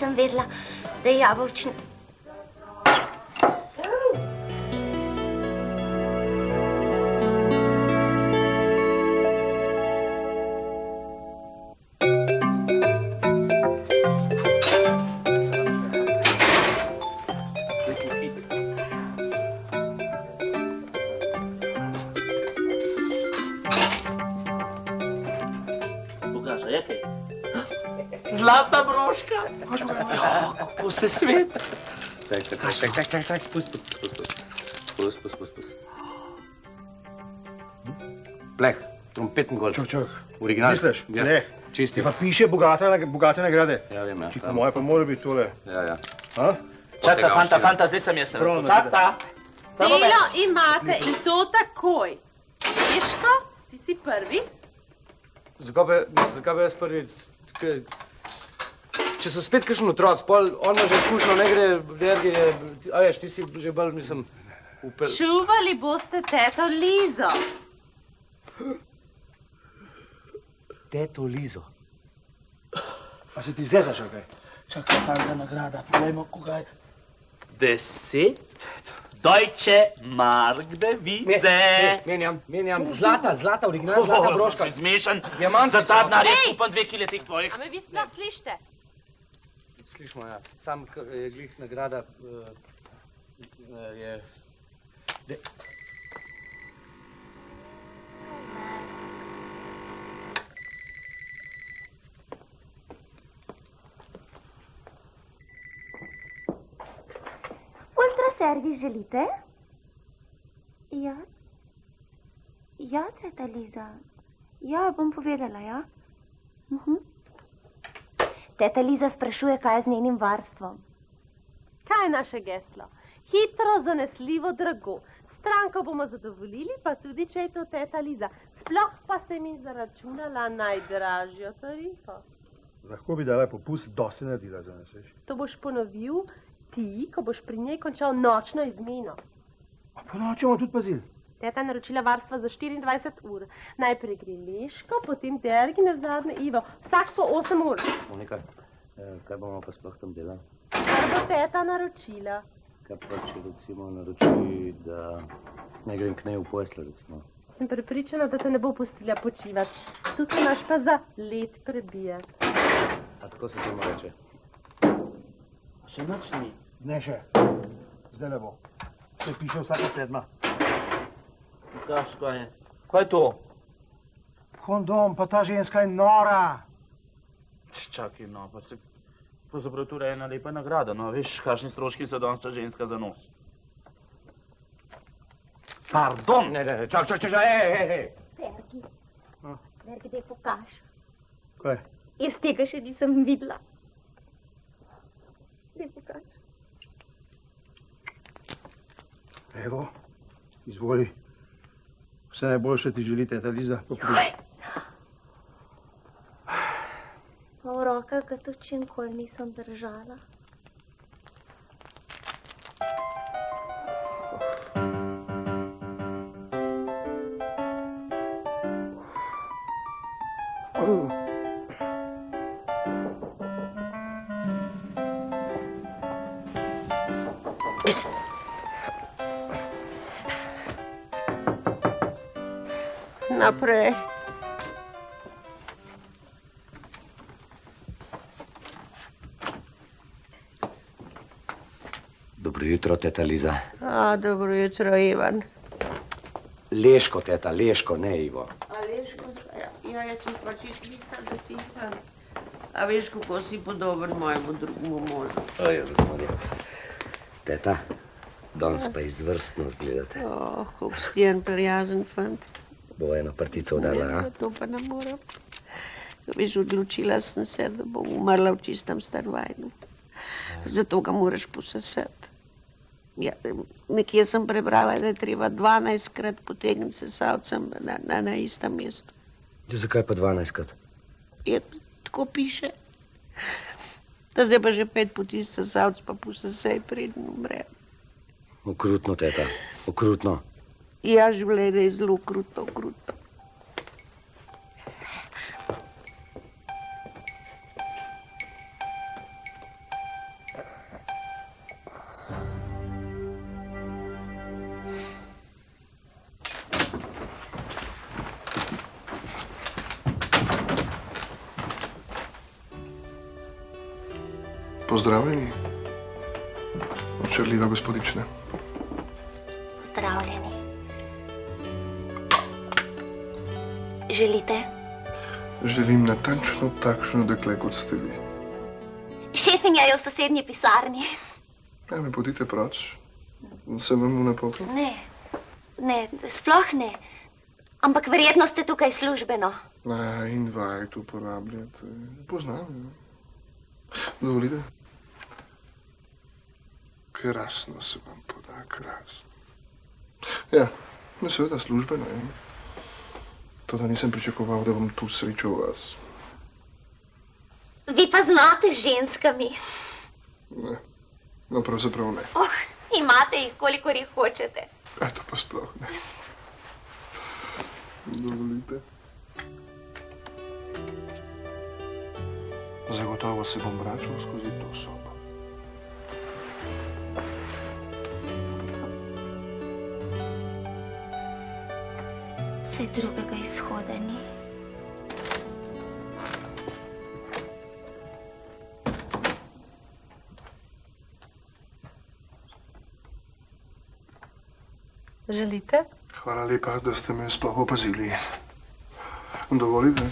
nisem vedela, da je jabolčni. Zlata broška. Kako se svet. Čak. Pust. Pleh, trompeten gol. Čak. Original. Misliš? Pleh. Čisti. Pa piše bogate nagrade. Ja, vem, ja. Po moje pa mora biti tole. Ja. Čakaj, fanta, zdaj sem jaz. Čakaj. Delo imate in to takoj. Ješko, ti si prvi? Zakaj pa jaz prvi? Če so spet kakšen otroc, pol on ima že izkušnjo, ne gre, vergi je, a veš, ti si že bolj, mislim, upel. Čuvali boste teto Lizo. Teto Lizo? A se ti zezaš, kaj? Čakaj, fanta, nagrada, poglejmo, koga je. 10 Deutsche Mark Devise. Menjam. Zlata, original, zlata broška. Si zmešan. Diamanti za ta so. denar jaz kupam 2 kile teh tvojih. A me vi sploh slište? Slišimo, ja. Sam je glih nagrada je... Ultraservis želite? Ja, teta Liza. Ja, bom povedala, ja. Teta Liza sprašuje, kaj je z njenim varstvom. Kaj je naše geslo? Hitro, zanesljivo, drago. Stranko bomo zadovoljili, pa tudi, če je to teta Liza. Sploh pa se mi zaračunala najdražjo tarifo. Lahko bi dala popust, dosti naredila za nas, veš. To boš ponovil ti, ko boš pri njej končal nočno izmeno. A po noči bomo tudi pazili. Teta naročila varstva za 24 ur. Najprej gre Leško, potem Dergi, nazadnje Ivo. Vsak po 8 ur. Monika, kaj bomo pa sploh tam delali? Kar bo teta naročila. Kaj pa, če recimo naroči, da ne grem k njej v posle, recimo? Sem prepričana, da te ne bo pustila počivati. Tukaj imaš pa za let prebijati. A tako se temu reče? Še noč ni. Ne še. Zdaj ne bo. Se piše vsaka 7. Kaj je? Kaj je to? Kondom, pa ta ženska je nora. Čakaj, no, pa se... Pravzaprav to je ena lepa nagrada, no, veš, kakšni stroški so danes ta ženska za nos. Pardon! Ne, čak, hej! Vergi, daj pokaž. Kaj? Jaz tega še nisem videla. Daj pokaž. Evo, izvoli. Vse najboljše ti želi teta Liza. Pa v rokah ga to činkoli nisem držala. Naprej. Dobro jutro, teta Liza. Dobro jutro, Ivan. Leško, teta, Leško, ne Ivo. A Leško? Ja, jaz sem pa čist mislila, da si Ivan. A veš, kako si podoben mojemu drugemu možu. Oj, razumljiv. Teta, danes pa izvrstno zgledate. Kako si en prijazen fant. Bo eno partico udala, a? To pa ne moram. Veš, odločila sem se, da bom umrla v čistem stanovanju. Zato ga moraš posesati. Ja, nekje sem prebrala, da je treba 12krat potegniti sesalcem na istem mestu. Zakaj pa 12krat? Ja, tako piše. Da zdaj pa že 5 poti sesalc pa posesej, preden umre. Okrutno, teta, okrutno. Ja, življenje je zelo kruto. Pozdravljeni. Očarljiva gospodična. Pozdravljeni. Želite? Želim natančno takšno dekle, kot ste vi. Šefinja je v sosednji pisarni. Ja, me podite proč. Sem vam v napoto? Ne, sploh ne. Ampak verjetno ste tukaj službeno. In vaj tu uporabljate. Poznam, ja. Dovolite? Krasno se vam poda, krasno. Ja, seveda službeno, ja. Toda nisem pričakoval, da bom tu srečal vas. Vi pa znate z ženskami. Ne, no pravzaprav ne. Imate jih, kolikor jih hočete. To pa sploh ne. Dovolite. Zagotovo se bom vračal skozi to sobo. Saj drugega izhoda ni. Želite? Hvala lepa, da ste me sploh opazili. Dovolite?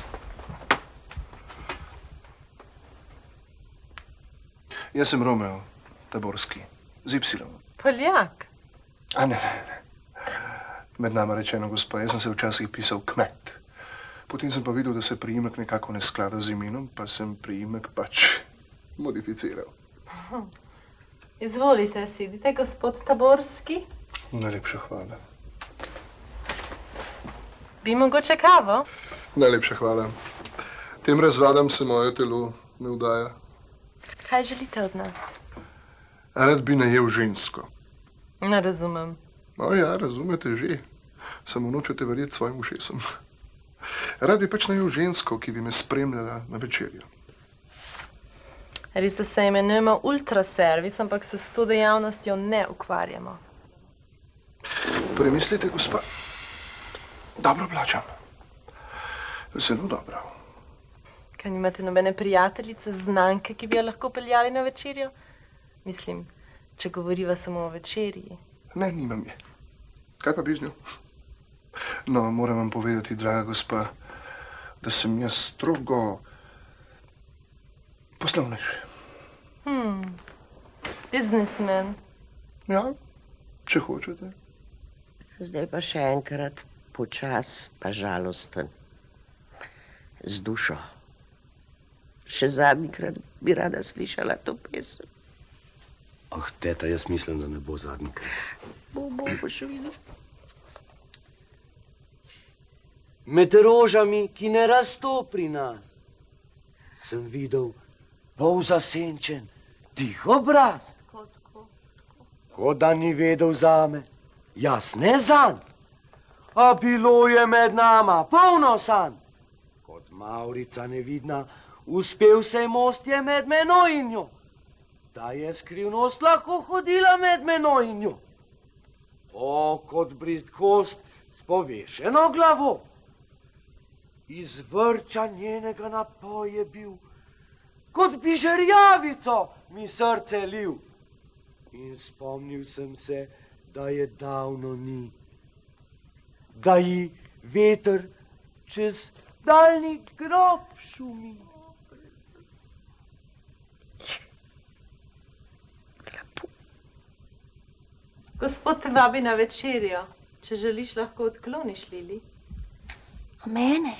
Jaz sem Romeo Taborski, z Y. Poljak? Ne. Med nama rečeno, gospa, jaz sem se včasih pisal Kmet. Potem sem pa videl, da se priimek nekako ne sklada z imenom, pa sem priimek pač modificiral. Izvolite, sedite, gospod Taborski. Najlepša hvala. Bi mogoče kavo? Najlepša hvala. Tem razvadam se moje telo ne vdaja. Kaj želite od nas? Rad bi najel žensko. Ne razumem. Ja, razumete že. Samo nočete verjeti svojim ušesom. Rad bi pač najel žensko, ki bi me spremljala na večerjo. Res, da se imenujemo ultraservis, ampak se s to dejavnostjo ne ukvarjamo. Premislite, gospa. Dobro plačam. Zelo dobro. Kaj nimate nobene prijateljice, znanke, ki bi jo lahko peljali na večerjo? Mislim, če govoriva samo o večerji. Ne, nimam je. Kaj pa bi z njo? No, moram vam povedati, draga gospa, da sem jaz strogo poslovnež. Biznismen. Ja, če hočete. Zdaj pa še enkrat počas, pa žalosten. Z dušo. Še zadnjikrat bi rada slišala to pesem. Teta, jaz mislim, da ne bo zadnjikrat. Boš videl. Med rožami, ki ne rasto pri nas, sem videl polzasenčen, tih obraz. Kot da ni vedel zame, jaz ne zanj. A bilo je med nama polno sanj. Kot Mavrica nevidna, uspel se most je med menoj in njo. Da je skrivnost lahko hodila med menoj in njo. Kot bridkost s povešeno glavo. Iz vrča njenega napoj je bil, kot bi žerjavico mi srce lil. In spomnil sem se, da je davno ni, da ji veter čez daljni grob šumi. Gospod te vabi na večerjo. Če želiš, lahko odkloniš, Lili. Mene?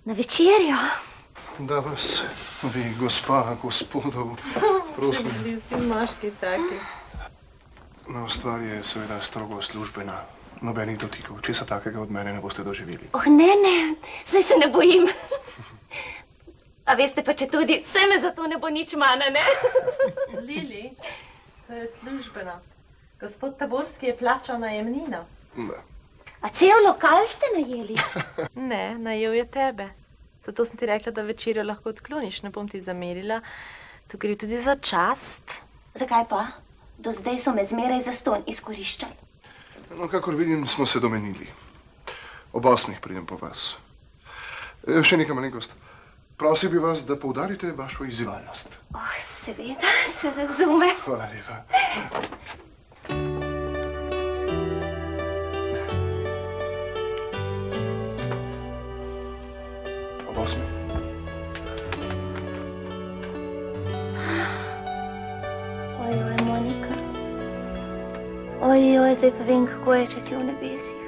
Na večerjo? Da vas, vi, gospa, gospodov, prosim. Bili vsi moški taki. No, stvar je seveda strogo službena. Nobenih dotikov. Česa takega od mene ne boste doživeli. Ne, saj se ne bojim. A veste pa, če tudi, vse me zato ne bo nič manj, ne? Lili, to je službeno. Gospod Taborski je plačal najemnino. Da. A cel lokal ste najeli? Ne, najel je tebe. Zato sem ti rekla, da večerjo lahko odkloniš, ne bom ti zamerila. Tu gre tudi za čast. Zakaj pa? Do zdaj so me zmeraj zastonj izkoriščali. No, kakor vidim, smo se domenili. Ob 8 pridem po vas. Še nekaj malenkost. Prosil bi vas, da poudarite vašo izzivalnost. Oh, seveda, se razume. Hvala lepa. Ob 8. Ojoj, Monika. Ojoj, zdaj pa vem, kako je, če si v nebesih.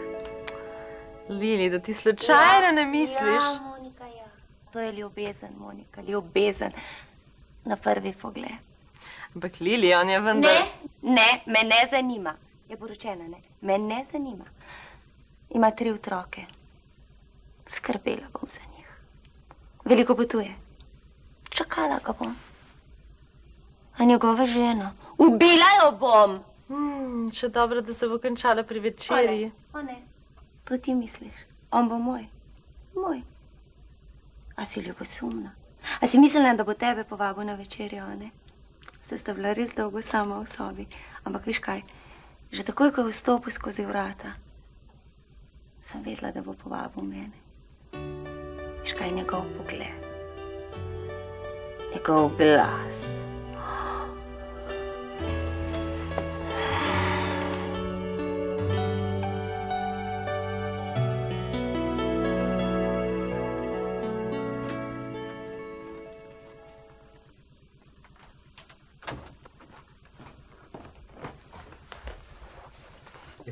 Lili, da ti slučajno ne misliš? Ja, Monika, ja. To je ljubezen, Monika, ljubezen na prvi pogled. Ampak Lili, on je vendar... Ne, me ne zanima. Je poročena, ne? Me ne zanima. Ima 3 otroke. Skrbela bom za njih. Veliko potuje. Čakala ga bom. A njegova žena? Ubila jo bom! Še dobro, da se bo končala pri večerji. O ne. To ti misliš. On bo moj. Moj. A si ljubosumna? A si mislila, da bo tebe povabil na večerjo, a ne? Se sta bila res dolgo sama v sobi. Ampak viš kaj, že takoj, ko je vstopil skozi vrata, sem vedela, da bo povabil mene. Viš kaj, njegov pogled, njegov glas.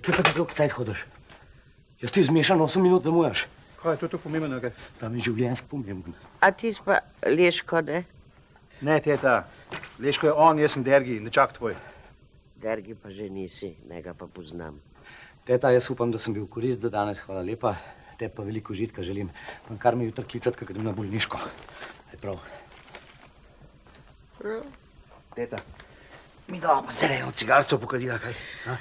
Kje pa ti toliko cajt hodiš? Jaz ti zmešan 8 minut zamujaš. Kaj je to tako pomembno? Sam je življenjsko pomemben. A ti si pa Leško, ne? Ne, teta. Leško je on, jaz sem Dergi, nečak tvoj. Dergi pa že nisi, ne ga pa poznam. Teta, jaz upam, da sem bil korist za danes, hvala lepa. Te pa veliko užitka želim. Pa kar me jutri klicati, ko grem na bolniško. Je prav. Teta. Mi dava pa se eno cigarco pokadila, kaj? Ha?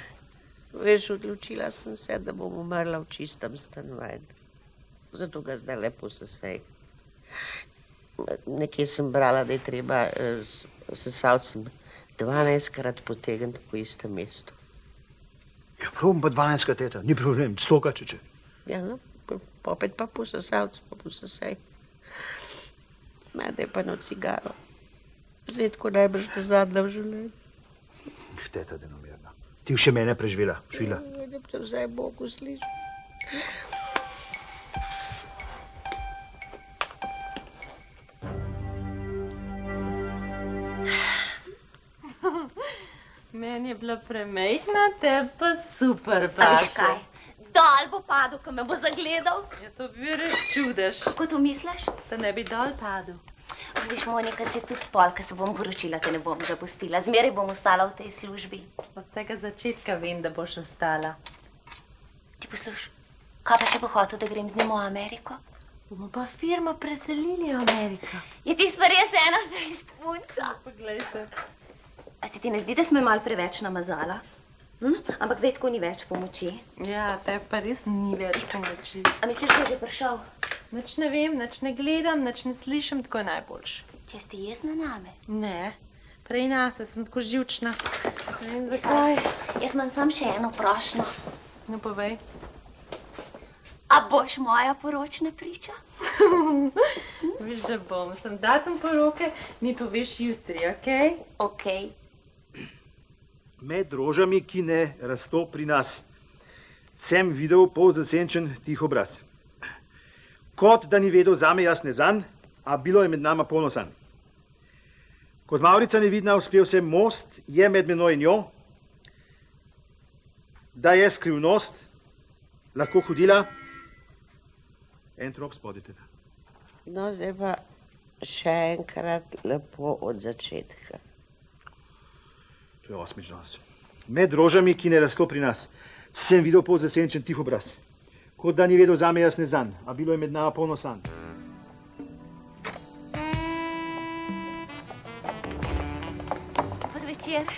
Veš, odločila sem se, da bom umrla v čistem stanovanju. Zato ga zdaj lepo sesej. Nekje sem brala, da je treba sesalcem 12-krat potegniti po istem mestu. Ja, probam pa 12-krat, teta, ni problem, 100-krat, če. Ja, no, popet pa po sesalcu, pa po sesej. Mene je pa no cigaro. Zdaj tako najbrž te zadnja v življenju. Teta, da namerno. Ti še mene preživela, šila. Da bi te vzaj Bogu slišal. Meni je bila premejhna, te pa super, A viš Baša. kaj, dol bo padel, ko me bo zagledal. Ja, to bi res čudež, Kako to misliš? da ne bi dol padel. Viš, Monika, se tudi pol, ko se bom poročila, te ne bom zapustila. Zmeraj bom ostala v tej službi. Od tega začetka vem, da boš ostala. Ti posluš, kaj pa če bo hotel, da grem z njim v Ameriko? Bomo pa firmo preselili v Ameriko. Je ti pa res ena fejst punca. Poglejte. A se ti ne zdi, da smo malo preveč namazala? Ampak zdaj tako ni več pomoči. Ja, te pa res ni več pomoči. A misliš, da je že prišel? Nič ne vem, nič ne gledam, nič ne slišim, tako je najboljše. Če ste jezna name? Ne, prej nase, sem tako živčna. Ne vem zakaj. Jaz imam sam še eno prošnjo. No, povej. A boš moja poročna priča? Viš, da bom. Sem datum poroke, mi poveš jutri, okej? Okej. Med rožami, ki ne rasto pri nas, sem videl polzasenčen tih obraz. Kot da ni vedel zame jaz ne zanj, a bilo je med nama polno sanj. Kot Mavrica nevidna uspel sem most, je med menoj in njo, da je skrivnost lahko hodila en trop spodaj. No, zdaj pa še enkrat lepo od začetka. To je 8. danes. Med rožami, ki ne rasto pri nas, sem videl polzasenčen tih obraz. Kot da ni vedel zame jaz ne zanj, a bilo je med nama polno sanj. Dober večer.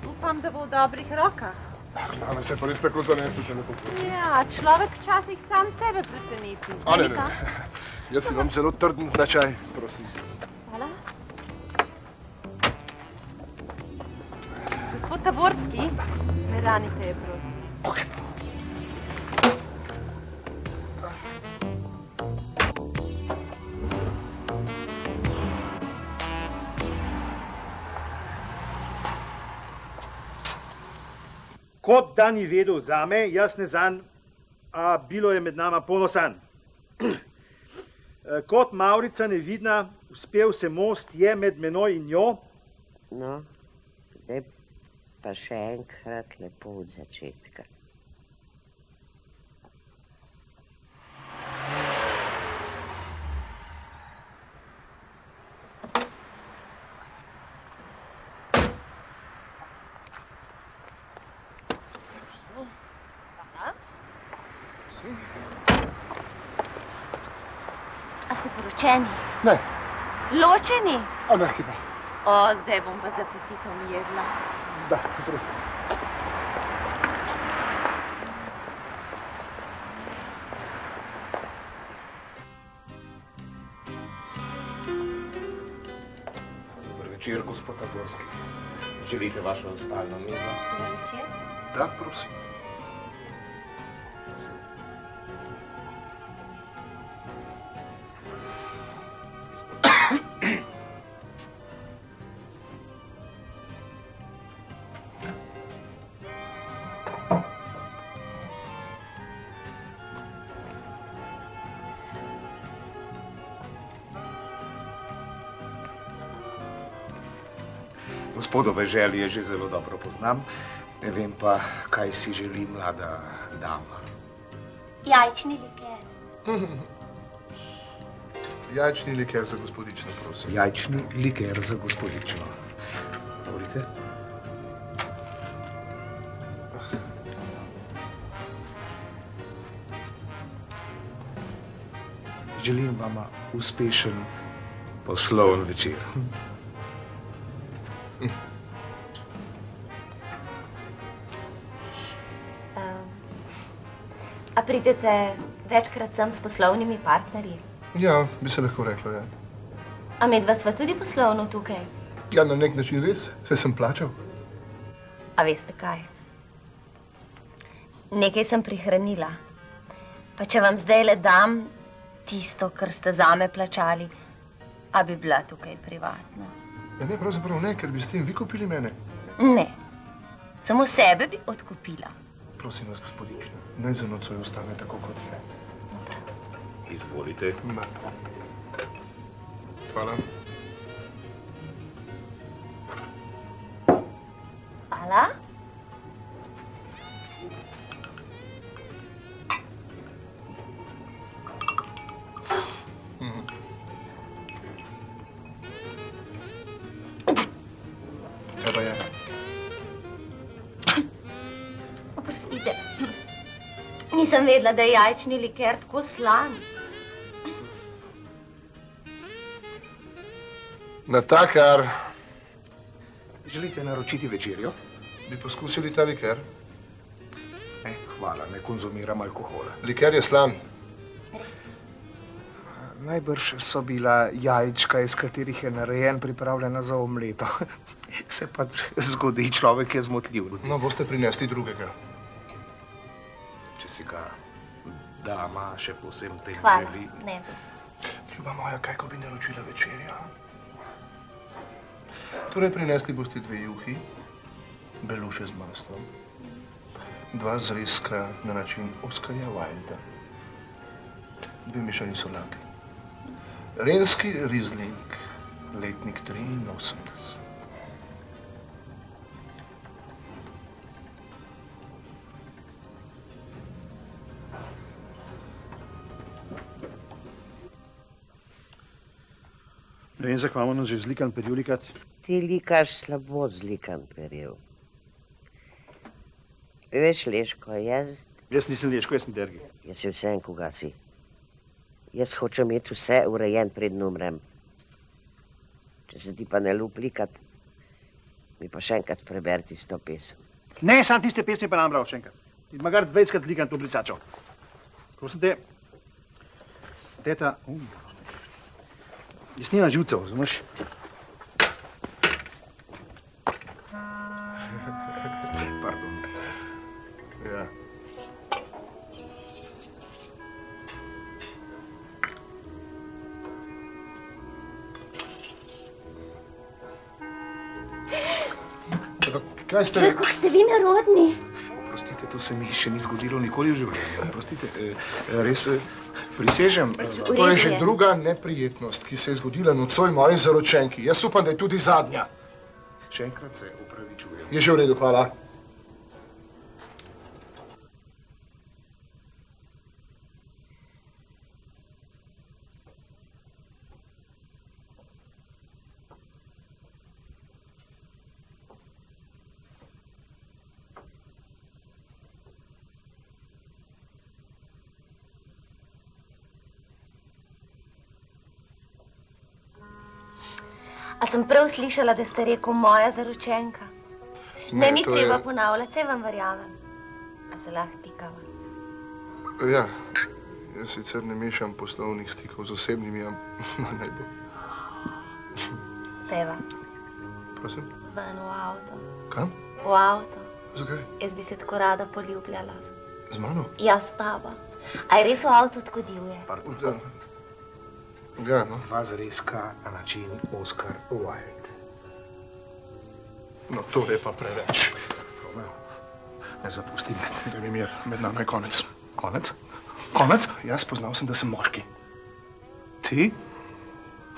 Upam, da bo v dobrih rokah. Glavno se pa res tako zanesete, lepo. Ja, človek včasih sam sebe preseneti. A ne. Jaz imam zelo trden značaj, prosim. Hvala. Gospod Taborski, ne ranite je, prosim. Kot da ni vedel zame, jaz ne zanj, a bilo je med nama polno sanj. Kot Mavrica nevidna, uspel se most je med menoj in njo. No, zdaj pa še enkrat lepo od začetka. A ste poročeni? Ne, Ločeni? a ne hiba. O, zdaj bom pa z apetitom jedla. Da, prosim. Dober večer, gospod Taborski. Želite vašo stalno mizo? Dober večer. Da, prosim. Gospodove želje že zelo dobro poznam. Ne vem pa, kaj si želi mlada dama. Jajčni liker. Jajčni liker za gospodično, prosim. Jajčni liker za gospodično. Dovolite? Želim vama uspešen posloven večer. A pridete večkrat sem s poslovnimi partnerji? Ja, bi se lahko reklo, ja. A medva sva tudi poslovno tukaj? Ja, na nek način res, saj sem plačal. A veste kaj? Nekaj sem prihranila. Pa če vam zdaj le dam tisto, kar ste zame plačali, a bi bila tukaj privatna? Ja, ne, pravzaprav ne, ker bi s tem vi kupili mene. Ne, samo sebe bi odkupila. Prosim vas, gospodična, naj za nocoj ostane tako, kot je. Izvolite. Ma. Hvala. Hvala. Kaj pa je? Oprostite, nisem vedela, da je jajčni liker tako slan. Natakar, Želite naročiti večerjo? bi poskusili ta liker? Ne, hvala, ne konzumiram alkohola. Liker je slan. Najbrž so bila jajčka, iz katerih je narejen, pripravljena za omleto. Se pač zgodi, človek je zmotljiv. No, boste prinesli drugega. Če si ga dama še posem tem Hvala, želi. ne bi. Ljuba moja, kaj ko bi naročila večerjo? Torej, prinesli boste 2 juhi, beluše z maslom, 2 zrezka na način Oskarja Wilda, 2 mešani solati, renski rizling, letnik 83. Ne vem, zakaj imamo nas že zlikan perjulikat. Ti likaš slabo zlikan perjev. Veš, Leško, jaz Nisem Leško, jaz sem Dergi. si vsem, koga si. Jaz hočem imeti vse urejen, preden umrem. Če se ti pa ne lup likat, mi pa še enkrat preber tisto pesem. Ne, sam tiste pesmi pa nam bral še enkrat. Ti magar 20krat likam to brisačo. Prosim te, teta, jaz nimam živcev, znaš? Pardon. Ja. Kaj ste... Kako ste vi nerodni? To se mi še ni zgodilo nikoli v življenju. Prostite, res prisežem. To je že druga neprijetnost, ki se je zgodila nocoj moji zaročenki. Jaz upam, da je tudi zadnja. Še enkrat se opravičujem. Je že v redu, hvala. A sem prav slišala, da ste rekel moja zaročenka? Ne, ni to treba je- ponavljati, saj vam verjamem. A se lahko tikava? Ja, jaz sicer ne mešam poslovnih stikov z osebnimi, ampak naj bo. Peva, Prosim? ven v avto. Kam? V avto. Zakaj? Jaz bi se tako rada poljubljala. Z mano? Jaz s tabo. A je res v avtu tako divje? Ja. Ja, no. Dva zrezka na način Oscar Wilde. No, to je pa preveč. Romeo, ne zapusti me. Daj mi mir, med nami je konec. Konec? Konec? Jaz spoznal sem, da sem moški. Ti?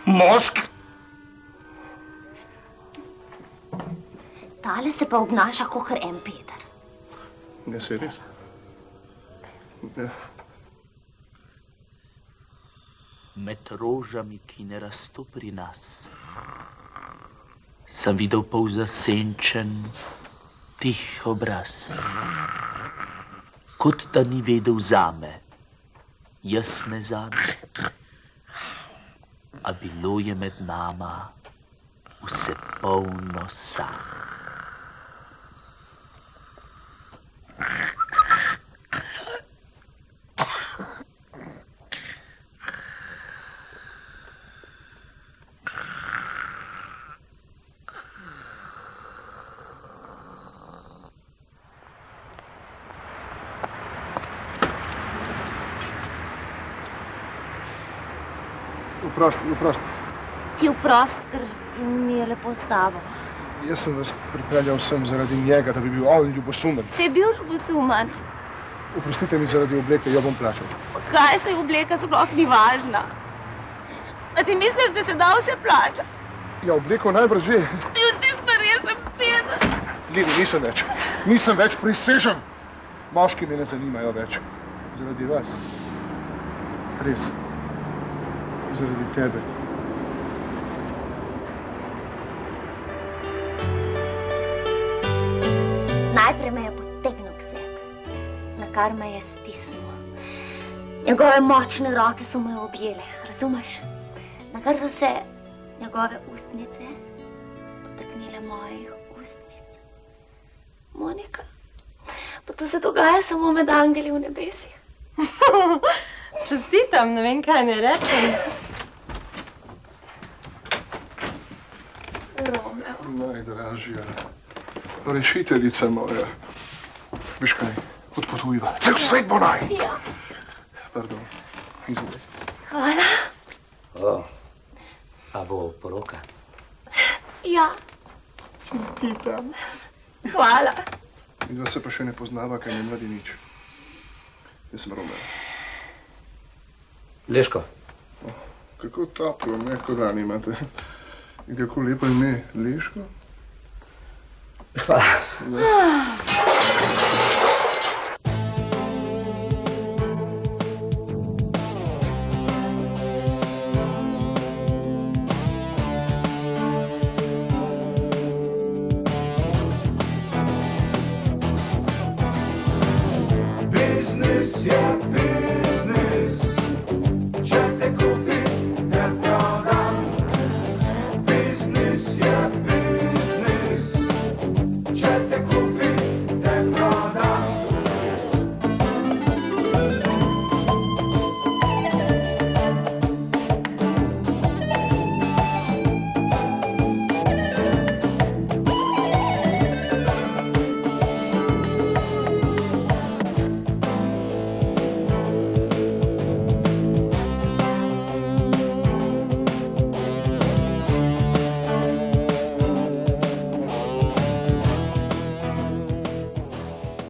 Moški? Tale se pa obnaša kakor en Peter. Ne, se res? Ja. Med rožami, ki ne rasto pri nas, sem videl polzasenčen, tih obraz. Kot da ni vedel zame, jaz ne zanj. A bilo je med nama vse polno sanj. Oprosti. Ti vprost, ker mi je lepo s tabo. Jaz sem vas pripeljal sem zaradi njega, da bi bil on ljubosumen. Se je bil ljubosumen. Oprostite mi zaradi obleke, jo bom plačal. Kaj se obleka sploh ni važna? A ti misliš, da se da vse plača? Ja, obleko najbrž že. Ti pa res sem peden. Lili, nisem več. Nisem več, prisežem. Moški me ne zanimajo več. Zaradi vas. Res. Zaradi tebe. Najprej me je potegnil k sebi, nakar me je stisnil. Njegove močne roke so me objele, razumeš? Nakar so se njegove ustnice dotaknile mojih ustnic. Monika, pa to se dogaja samo med angeli v nebesih. Čestitam, ne vem, kaj ne rečem. Romeo. Najdražja. Rešiteljica moja. Veš kaj, odpotujva. Cel svet bo naj. Ja. Pardon, izvolj. Hvala. O, a bo poroka? Ja. Čestitam. Hvala. Midva se pa še ne poznava, kaj ne mladi nič. Jaz sem Romeo. Leško. Kako toplo, mehko dan imate. In kako lepo ime, Leško. Hvala. Ja.